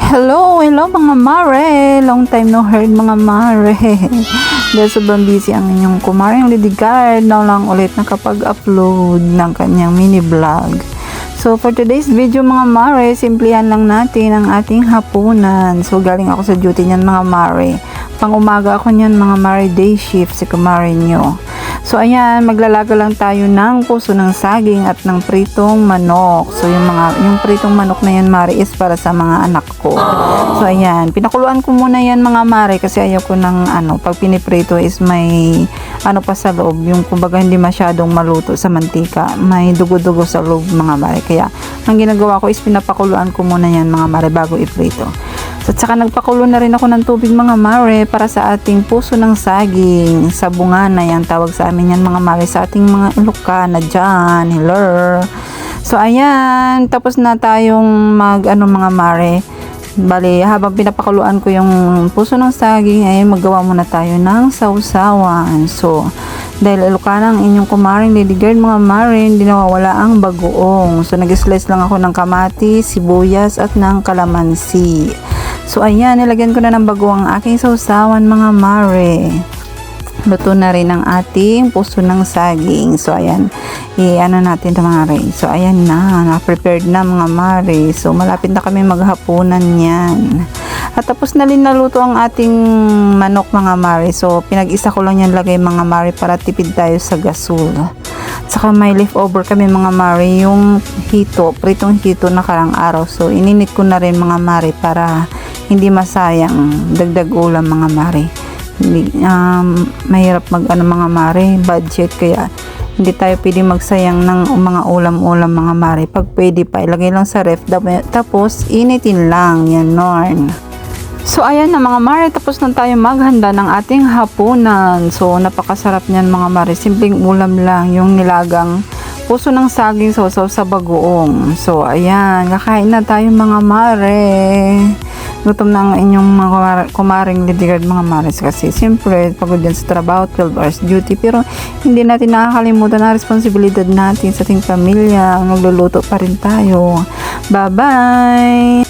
Hello mga mare! Long time no heard mga mare. Dahil sobrang busy ang inyong kumaring Lidegard na lang ulit nakapag-upload ng kanyang mini vlog. So for today's video mga mare, simplihan lang natin ang ating hapunan. So galing ako sa duty niyan mga mare. Pang umaga ako niyan mga mare, day shift si kumare nyo. So ayan, maglalaga lang tayo ng puso ng saging at ng pritong manok. So yung pritong manok na yan mare is para sa mga anak ko. So ayan, pinakuluan ko muna yan mga mare kasi ayaw ko ng pag piniprito is may pa sa loob, yung kumbaga hindi masyadong maluto sa mantika, may dugo-dugo sa loob mga mare. Kaya ang ginagawa ko is pinapakuluan ko muna yan mga mare bago iprito. So, at saka nagpakulo na rin ako ng tubig mga mare para sa ating puso ng saging. Sa bunga na yan, tawag sa amin yan mga mare, sa ating mga Ilocana dyan. Hello. So ayan, tapos na tayong mga mare. Bali, habang pinapakuluan ko yung puso ng saging, ay maggawa muna tayo ng sausawan. So, dahil Ilocana ang inyong kumaring Lidegard mga mare, hindi nawawala ang bagoong. So, nag-slice lang ako ng kamatis, sibuyas at ng kalamansi. So, ayan, nilagyan ko na ng bagoong ang aking sausawan mga mare. Luto na rin ang ating puso ng saging. So, ayan, natin ito mga mare. So, ayan na-prepared na mga mare. So, malapit na kami maghapunan yan. At tapos na rin naluto ang ating manok mga mare. So, pinag-isa ko lang yan lagay mga mare para tipid tayo sa gasol. Saka may leftover kami mga mare, yung pritong hito na karang araw. So, ininit ko na rin mga mare para hindi masayang dagdag ulam mga mare. Mahirap mga mare, budget, kaya hindi tayo pwede magsayang ng mga ulam-ulam mga mare. Pag pwede pa, ilagay lang sa ref, tapos initin lang yan norn. So ayan na mga mare, tapos na tayo maghanda ng ating hapunan. So napakasarap niyan mga mare, simpleng ulam lang, yung nilagang puso ng saging sausaw sa bagoong. So ayan, kakain na tayo mga mare. Gutom na ang inyong mga kumaring Lidegard mga mares kasi siyempre pagod yan sa trabaho, 12 hours duty, pero hindi natin nakakalimutan ang responsibilidad natin sa ating pamilya. Magluluto pa rin tayo. Bye bye.